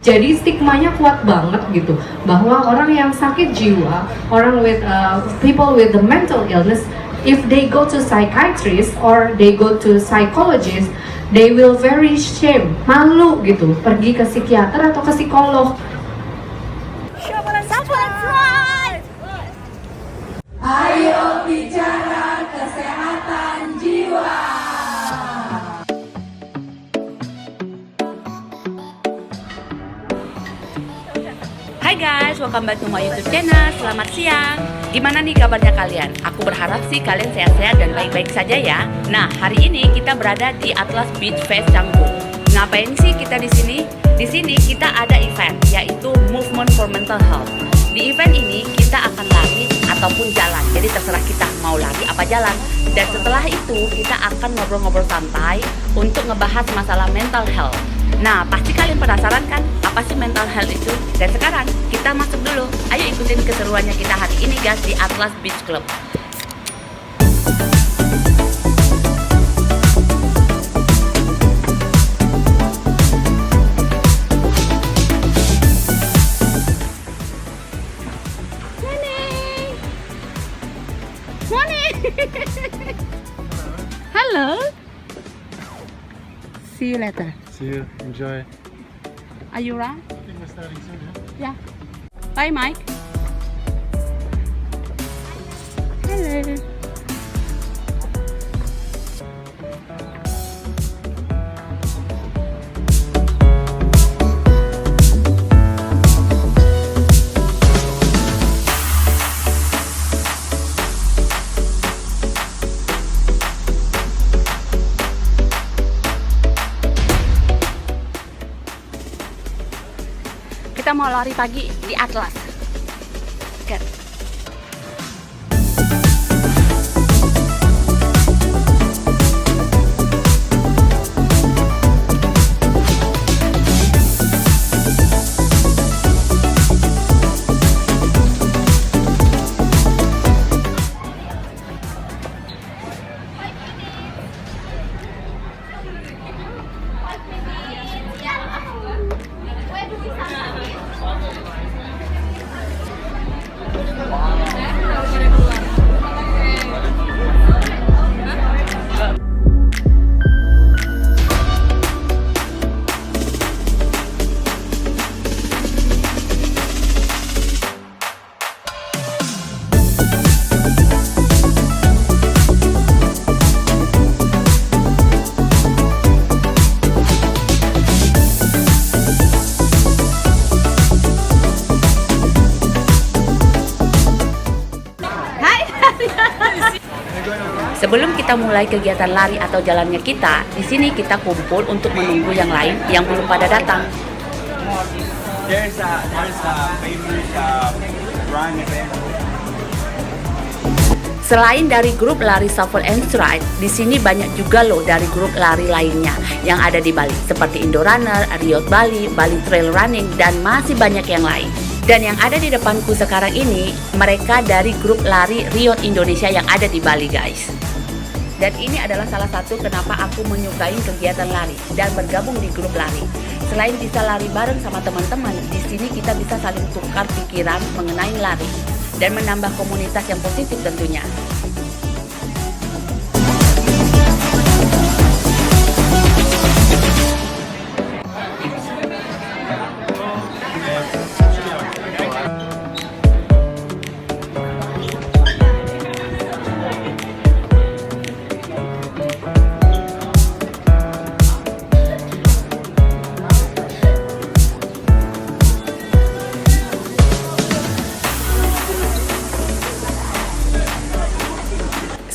Jadi stigmanya kuat banget gitu, bahwa orang yang sakit jiwa, orang with people with the mental illness, if they go to psychiatrist or they go to psychologist, they will very shame, malu gitu, pergi ke psikiater atau ke psikolog. Ayo bicara kesehatan jiwa. Hai guys, welcome back to my YouTube channel. Selamat siang. Gimana nih kabarnya kalian? Aku berharap sih kalian sehat-sehat dan baik-baik saja ya. Nah, hari ini kita berada di Atlas Beach Fest Canggu. Ngapain sih kita di sini? Di sini kita ada event, yaitu Movement for Mental Health. Di event ini kita akan lari ataupun jalan. Jadi terserah kita mau lari apa jalan. Dan setelah itu kita akan ngobrol-ngobrol santai untuk ngebahas masalah mental health. Nah, pasti kalian penasaran kan apa sih mental health itu? Dan sekarang kita masuk dulu. Ayo ikutin keseruannya kita hari ini guys di Atlas Beach Club. Hello. See you later. See you. Enjoy. Are you ready? I think we're starting soon, Yeah. yeah? Bye, Mike. Hello. Kita mau lari pagi di Atlas. Oke. Sebelum kita mulai kegiatan lari atau jalannya kita, di sini kita kumpul untuk menunggu yang lain yang belum pada datang. There's a favorite run event. Selain dari grup lari Shuffle and Stride, di sini banyak juga loh dari grup lari lainnya yang ada di Bali, seperti Indo Runner, Riot Bali, Bali Trail Running, dan masih banyak yang lain. Dan yang ada di depanku sekarang ini, mereka dari grup lari Riot Indonesia yang ada di Bali guys. Dan ini adalah salah satu kenapa aku menyukai kegiatan lari dan bergabung di grup lari. Selain bisa lari bareng sama teman-teman, di sini kita bisa saling tukar pikiran mengenai lari dan menambah komunitas yang positif tentunya.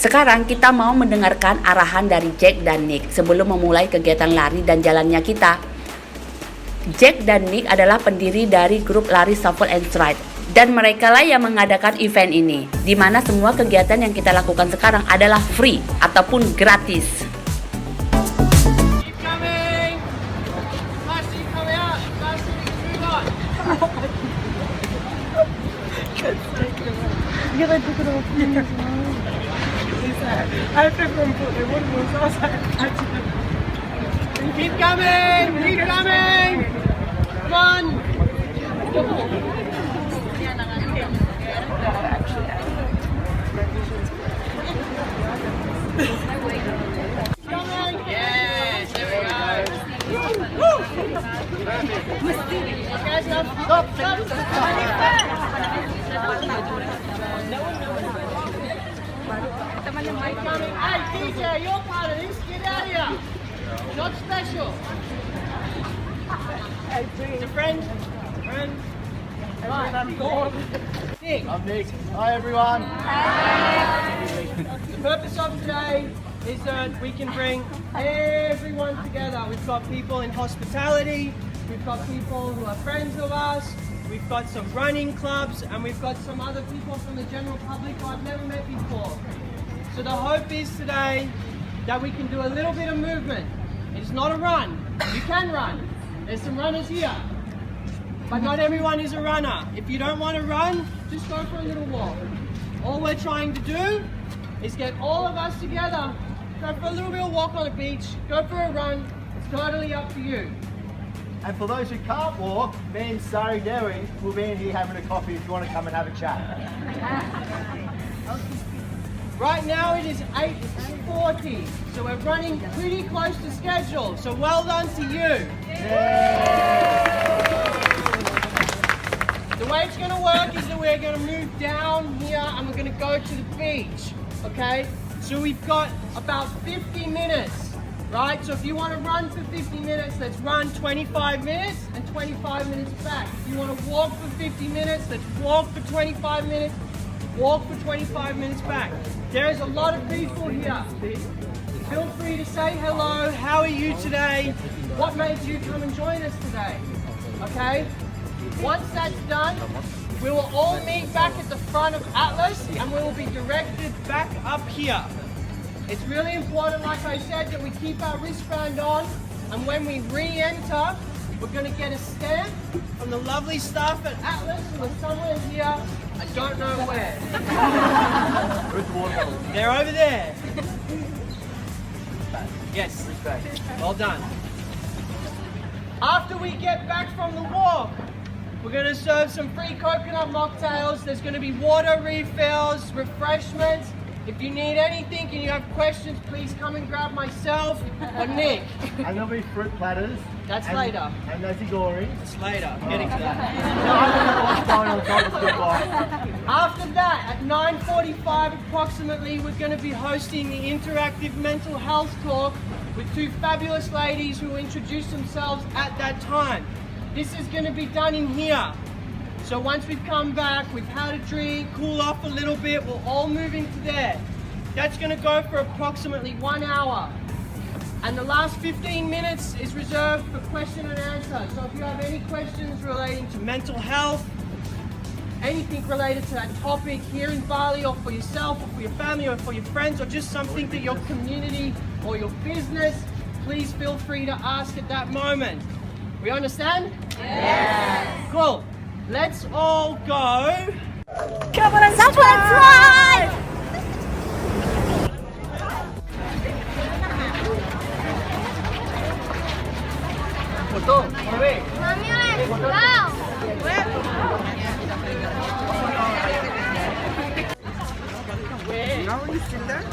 Sekarang kita mau mendengarkan arahan dari Jack dan Nick sebelum memulai kegiatan lari dan jalannya kita. Jack dan Nick adalah pendiri dari grup lari Shuffle and Stride, dan mereka lah yang mengadakan event ini, di mana semua kegiatan yang kita lakukan sekarang adalah free ataupun gratis. Keep coming! Keep coming! Come on! Hey, DJ, you're part of this. Get out of here. Not special. It's a friend. Right. Nick. I'm Nick. Hi everyone. The purpose of today is that we can bring everyone together. We've got people in hospitality, we've got people who are friends of us, we've got some running clubs, and we've got some other people from the general public who I've never met before. So the hope is today that we can do a little bit of movement. It's not a run. You can run. There's some runners here. But not everyone is a runner. If you don't want to run, just go for a little walk. All we're trying to do is get all of us together, go for a little bit of walk on the beach, go for a run. It's totally up to you. And for those who can't walk, me and Sari Dewi will be in here having a coffee if you want to come and have a chat. Right now it is 8:40, so we're running pretty close to schedule. So well done to you. The way it's going to work is that we're going to move down here and we're going to go to the beach, okay? So we've got about 50 minutes, right? So if you want to run for 50 minutes, let's run 25 minutes and 25 minutes back. If you want to walk for 50 minutes, let's walk for 25 minutes, walk for 25 minutes back. There is a lot of people here. Feel free to say hello. How are you today? What made you come and join us today? Okay? Once that's done, we will all meet back at the front of Atlas and we will be directed back up here. It's really important, like I said, that we keep our wristband on, and when we re-enter, we're going to get a stamp from the lovely staff at Atlas who are somewhere here. I don't know where. They're over there. Yes. Well done. After we get back from the walk, we're going to serve some free coconut mocktails. There's going to be water refills, refreshments. If you need anything and you have questions, please come and grab myself or Nick. And there'll be fruit platters. That's later. And nasi goreng. It's later. I'm getting to that. After that, at 9:45 approximately, we're going to be hosting the interactive mental health talk with two fabulous ladies who will introduce themselves at that time. This is going to be done in here. So once we've come back, we've had a drink, cool off a little bit, we're all moving to there. That's going to go for approximately 1 hour. And the last 15 minutes is reserved for question and answer. So if you have any questions relating to mental health, anything related to that topic here in Bali, or for yourself, or for your family, or for your friends, or just something that your community or your business, please feel free to ask at that moment. We understand? Yes. Cool. Let's all go. Come on, someone fly! Now he's still there?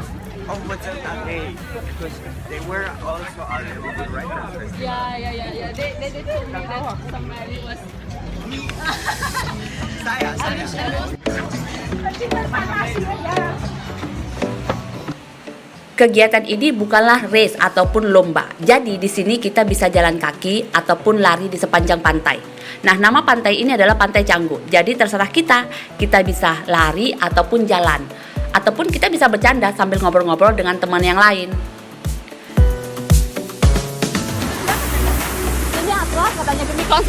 Oh, what's up that day? Because they were also other people right now. Yeah. They told me that somebody was. Saya. Kegiatan ini bukanlah race ataupun lomba. Jadi di sini kita bisa jalan kaki ataupun lari di sepanjang pantai. Nah, nama pantai ini adalah Pantai Canggu. Jadi terserah kita bisa lari ataupun jalan. Ataupun kita bisa bercanda sambil ngobrol-ngobrol dengan teman yang lain. Ini apa? Katanya demikian.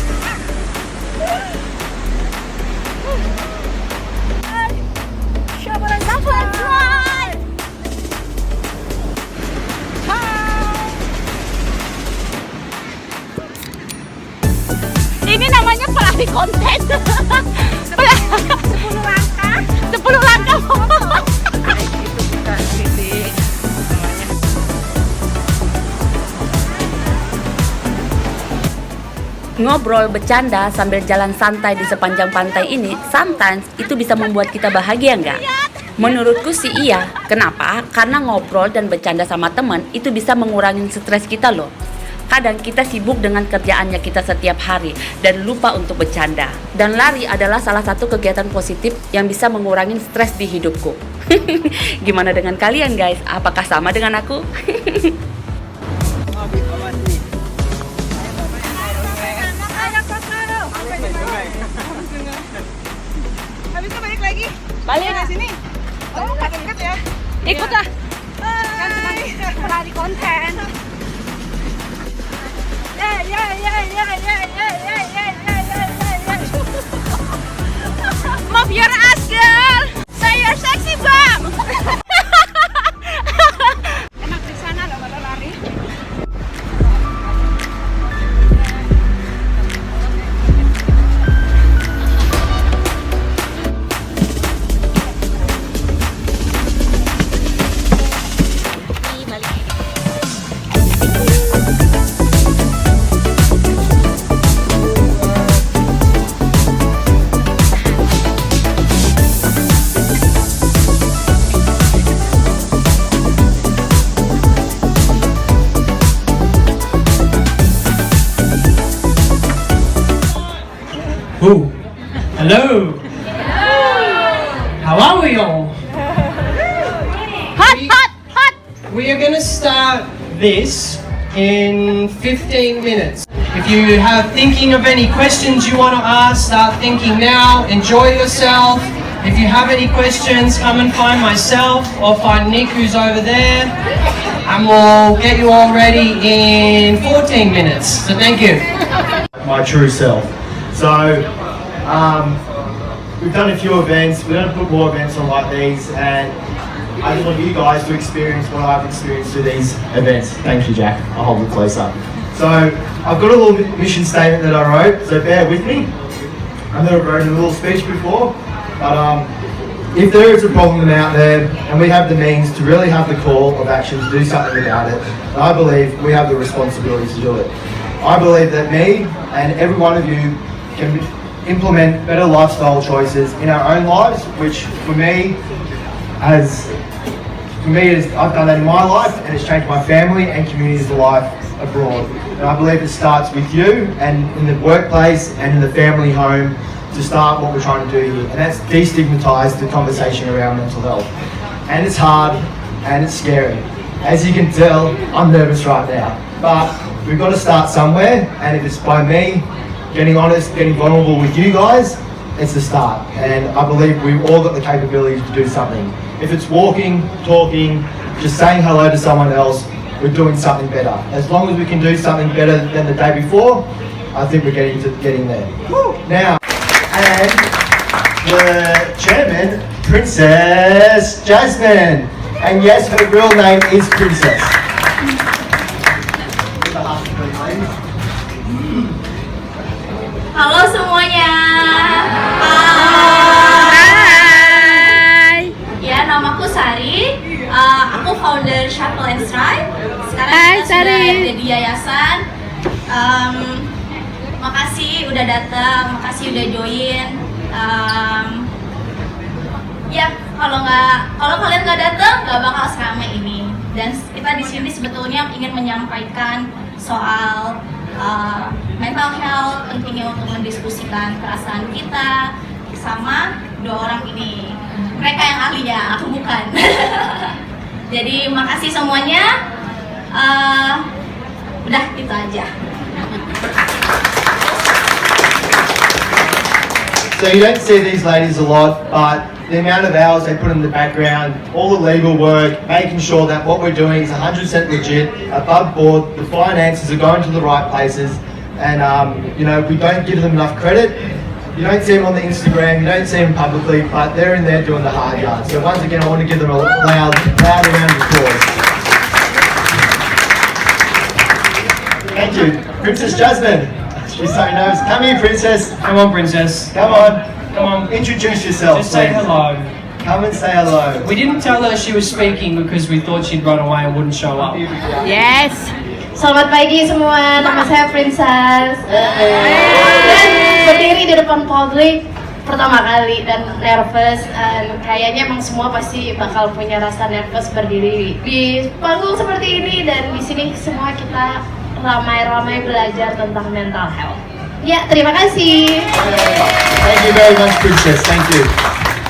Ini namanya pelari konten. 10 langkah. 10 langkah. Ngobrol, bercanda sambil jalan santai di sepanjang pantai ini, sometimes itu bisa membuat kita bahagia nggak? Menurutku sih iya. Kenapa? Karena ngobrol dan bercanda sama teman itu bisa mengurangi stres kita loh. Kadang kita sibuk dengan kerjaannya kita setiap hari dan lupa untuk bercanda. Dan lari adalah salah satu kegiatan positif yang bisa mengurangi stres di hidupku. Gimana dengan kalian guys? Apakah sama dengan aku? Habis itu balik lagi. Balik ke sini. Oh, dekat ya. Ikutlah. Hai. Pernah di konten. Move your ass, girl. Say you're sexy, bang. Enak di sana loh kalau lari. Ooh. Hello. How are we all? Hot. We are going to start this in 15 minutes. If you have thinking of any questions you want to ask, start thinking now. Enjoy yourself. If you have any questions, come and find myself or find Nick who's over there. And we'll get you all ready in 14 minutes. So thank you. My true self. So, we've done a few events, we're going to put more events on like these, and I just want you guys to experience what I've experienced through these events. Thank you, Jack. I'll hold it closer. So, I've got a little mission statement that I wrote, so bear with me. I've never written a little speech before, but if there is a problem out there, and we have the means to really have the call of action to do something about it, I believe we have the responsibility to do it. I believe that me and every one of you can implement better lifestyle choices in our own lives, which for me is I've done that in my life, and it's changed my family and community's life abroad. And I believe it starts with you and in the workplace and in the family home to start what we're trying to do here, and that's destigmatise the conversation around mental health. And it's hard and it's scary. As you can tell, I'm nervous right now, but we've got to start somewhere, and if it's by me getting honest, getting vulnerable with you guys, it's the start. And I believe we've all got the capability to do something. If it's walking, talking, just saying hello to someone else, we're doing something better. As long as we can do something better than the day before, I think we're getting there. Woo! Now, and the chairman, Princess Jasmine. And yes, her real name is Princess. Halo semuanya. Hai. Ya, namaku Sari. Aku founder Shuffle and Strive. Sekarang Hai, kita Sari. sudah ada di yayasan. Makasih udah datang, makasih udah join. Ya, kalau kalian nggak datang, nggak bakal seramai ini. Dan kita di sini sebetulnya ingin menyampaikan soal mental health, pentingnya untuk mendiskusikan perasaan kita sama dua orang ini. Mereka yang ahlinya, aku bukan. Jadi makasih semuanya. Udah gitu aja. So you don't see these ladies a lot, but the amount of hours they put in the background, all the legal work, making sure that what we're doing is 100% legit, above board, the finances are going to the right places, and we don't give them enough credit. You don't see them on the Instagram, you don't see them publicly, but they're in there doing the hard yards. So once again, I want to give them a loud round of applause. Thank you. Princess Jasmine. She's so nervous. Come here, Princess. Come on, Princess. Come on. Come on. Introduce yourself, Just say please. hello. Come and say hello. We didn't tell her she was speaking because we thought she'd run away and wouldn't show up. Yes. Selamat pagi semua, nama saya Princess. Dan berdiri di depan publik pertama kali dan nervous. Kayaknya emang semua pasti bakal punya rasa nervous berdiri di panggung seperti ini, dan di sini semua kita ramai-ramai belajar tentang mental health. Ya, terima kasih. Thank you very much, Princess. Thank you.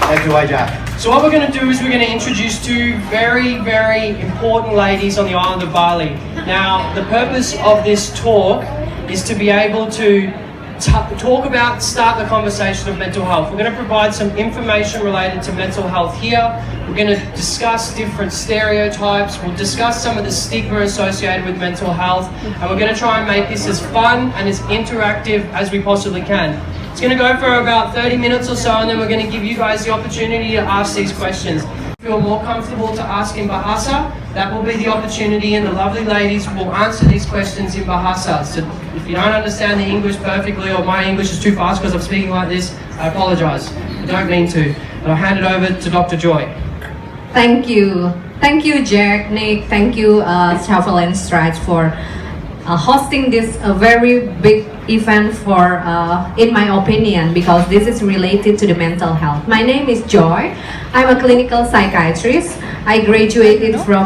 Thank you, Jack. So what we're going to do is we're going to introduce two very, very important ladies on the island of Bali. Now, the purpose of this talk is to be able to start the conversation of mental health. We're going to provide some information related to mental health here. We're going to discuss different stereotypes. We'll discuss some of the stigma associated with mental health. And we're going to try and make this as fun and as interactive as we possibly can. It's going to go for about 30 minutes or so, and then we're going to give you guys the opportunity to ask these questions. If you're more comfortable to ask in Bahasa, that will be the opportunity, and the lovely ladies will answer these questions in Bahasa. So if you don't understand the English perfectly, or my English is too fast because I'm speaking like this, I apologize. I don't mean to. And I'll hand it over to Dr. Joy. Thank you. Thank you, Jack, Nick. Thank you, Travel and Strides, for hosting this very big event for, in my opinion, because this is related to the mental health. My name is Joy. I'm a clinical psychiatrist. I graduated from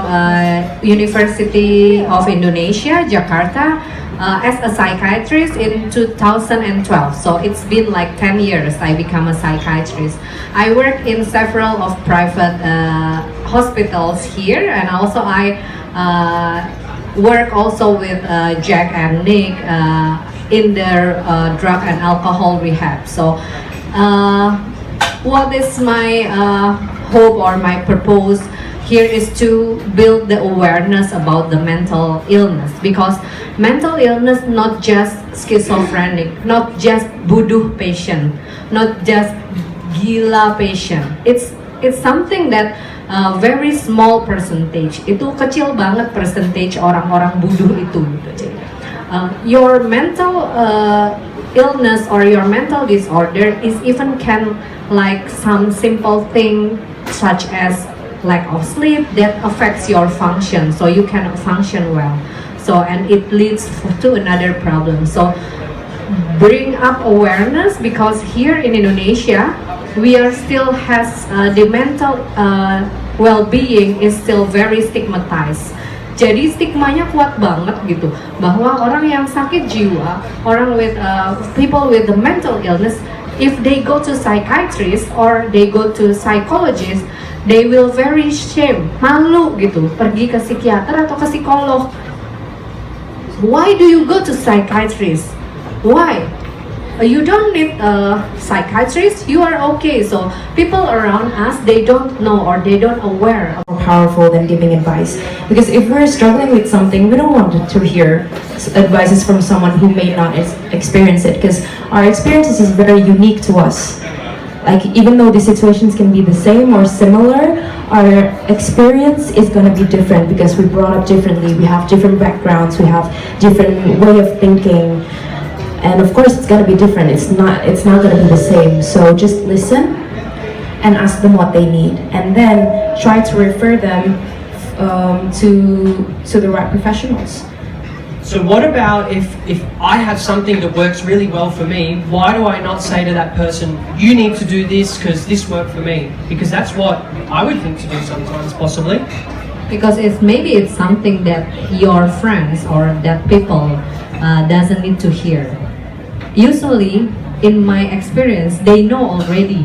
University of Indonesia, Jakarta, as a psychiatrist in 2012. So it's been like 10 years I become a psychiatrist. I work in several of private hospitals here, and also I work also with Jack and Nick in their drug and alcohol rehab. So what is my hope or my purpose here is to build the awareness about the mental illness, because mental illness not just schizophrenic, not just buduh patient, not just gila patient. It's something that very small percentage. Itu kecil banget percentage orang-orang buduh itu. Your mental illness or your mental disorder is even can like some simple thing such as lack of sleep that affects your function, so you cannot function well. So, and it leads to another problem. So bring up awareness, because here in Indonesia we are still has the mental well-being is still very stigmatized. Jadi stigmanya kuat banget gitu, bahwa orang yang sakit jiwa, orang with people with the mental illness, if they go to psychiatrist or they go to psychologist, they will very shame, malu gitu, pergi ke psikiater atau ke psikolog. Why do you go to psychiatrist? Why? You don't need a psychiatrist, you are okay. So people around us, they don't know or they don't aware of more powerful than giving advice, because if we're struggling with something, we don't want to hear advices from someone who may not experience it, because our experiences is very unique to us. Like, even though the situations can be the same or similar, our experience is going to be different because we brought up differently, we have different backgrounds, we have different way of thinking, and of course it's going to be different. It's not going to be the same. So just listen and ask them what they need, and then try to refer them to the right professionals. So what about if I have something that works really well for me, why do I not say to that person, you need to do this because this worked for me? Because that's what I would think to do sometimes, possibly. Because maybe it's something that your friends or that people doesn't need to hear. Usually, in my experience, they know already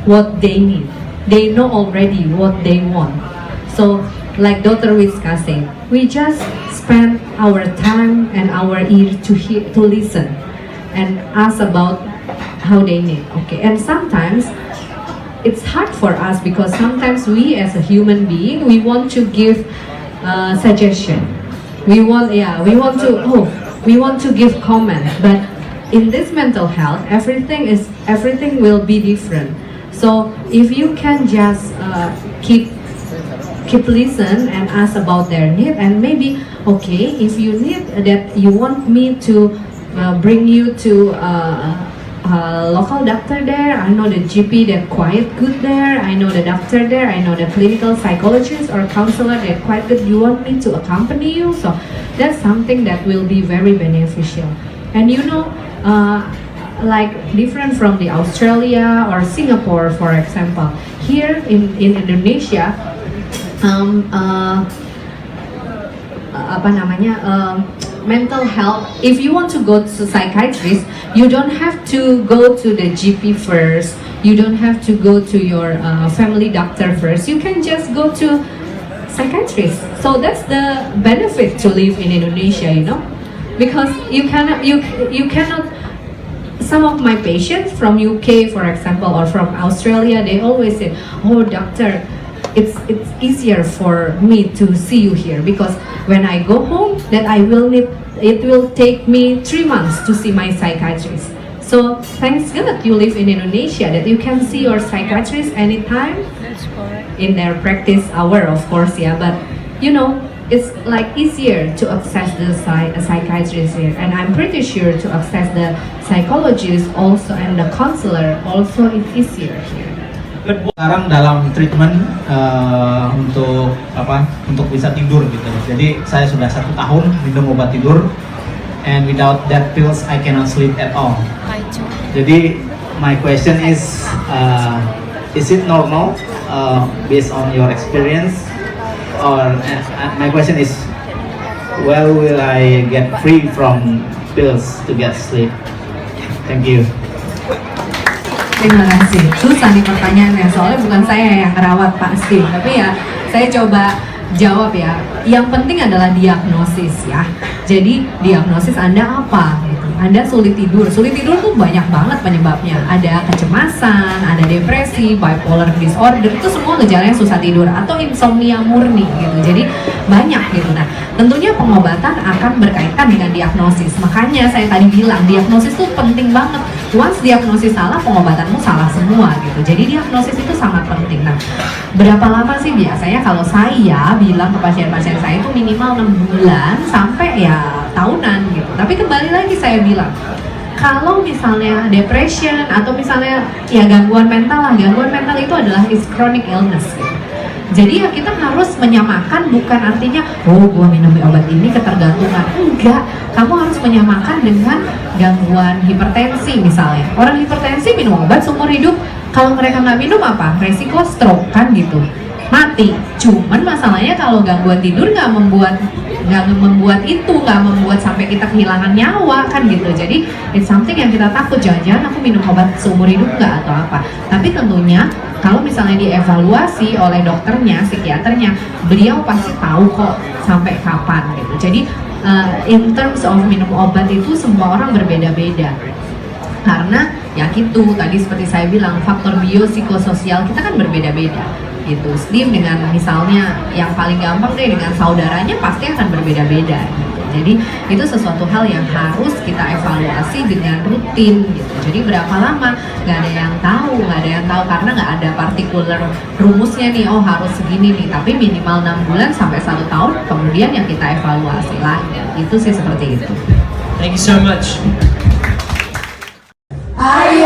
what they need. They know already what they want. So, like Dr. Wiska said, we just spend our time and our ear to listen and ask about how they need. Okay, and sometimes it's hard for us because sometimes we as a human being, we want to give suggestion. We want to give comment, but in this mental health, everything will be different. So if you can just keep listen and ask about their need, and maybe if you need that, you want me to bring you to local doctor there, I know the GP that quite good there, I know the doctor there, I know the clinical psychologist or counselor that quite good. You want me to accompany you? So that's something that will be very beneficial. And you know, like different from the Australia or Singapore, for example, here in Indonesia, mental health, if you want to go to psychiatrist, you don't have to go to the GP first, you don't have to go to your family doctor first, you can just go to psychiatrist. So that's the benefit to live in Indonesia, you know, because you cannot. Some of my patients from UK, for example, or from Australia, they always say, "Oh, doctor, it's easier for me to see you here because when I go home, that it will take me 3 months to see my psychiatrist." So thanks God you live in Indonesia that you can see your psychiatrist anytime. That's correct. In their practice hour, of course, yeah, but you know, it's like easier to access the psychiatrist here, and I'm pretty sure to access the psychologist also and the counselor also it's easier here. Sekarang dalam treatment untuk bisa tidur gitu. Jadi saya sudah 1 tahun minum obat tidur, and without that pills I cannot sleep at all. Jadi my question is it normal based on your experience? Or my question is, where will I get free from pills to get sleep? Thank you. Terima kasih. Susah nih pertanyaannya, soalnya bukan saya yang ngerawat Pak Steve, tapi ya saya coba jawab ya. Yang penting adalah diagnosis ya. Jadi diagnosis Anda apa? Gitu. Anda sulit tidur. Sulit tidur tuh banyak banget penyebabnya. Ada kecemasan, ada depresi, bipolar disorder, itu semua gejalanya susah tidur atau insomnia murni gitu. Jadi banyak gitu. Nah, tentunya pengobatan akan berkaitan dengan diagnosis. Makanya saya tadi bilang diagnosis tuh penting banget. Once diagnosis salah, pengobatanmu salah semua gitu. Jadi diagnosis itu sangat penting. Nah, berapa lama sih biasanya kalau saya bilang ke pasien-pasien saya itu minimal 6 bulan sampai ya tahunan gitu. Tapi kembali lagi saya bilang, kalau misalnya depression atau misalnya ya gangguan mental lah, gangguan mental itu adalah is chronic illness gitu. Jadi ya kita harus menyamakan, bukan artinya oh gua minum obat ini ketergantungan, enggak. Kamu harus menyamakan dengan gangguan hipertensi misalnya. Orang hipertensi minum obat seumur hidup, kalau mereka nggak minum apa? Resiko stroke kan gitu, mati. Cuman masalahnya kalau gangguan tidur nggak membuat sampai kita kehilangan nyawa kan gitu. Jadi it's something yang kita takut, jangan-jangan aku minum obat seumur hidup nggak atau apa. Tapi tentunya kalau misalnya dievaluasi oleh dokternya, psikiaternya, beliau pasti tahu kok sampai kapan gitu. Jadi in terms of minum obat itu semua orang berbeda-beda. Karena ya gitu, tadi seperti saya bilang, faktor biopsikososial kita kan berbeda-beda gitu. Steve dengan misalnya yang paling gampang deh dengan saudaranya pasti akan berbeda-beda gitu. Jadi itu sesuatu hal yang harus kita evaluasi dengan rutin gitu. Jadi berapa lama? Nggak ada yang tahu karena nggak ada partikular rumusnya nih, oh harus segini nih. Tapi minimal 6 bulan sampai 1 tahun kemudian yang kita evaluasi lah. Itu sih seperti itu. Thank you so much. Ayo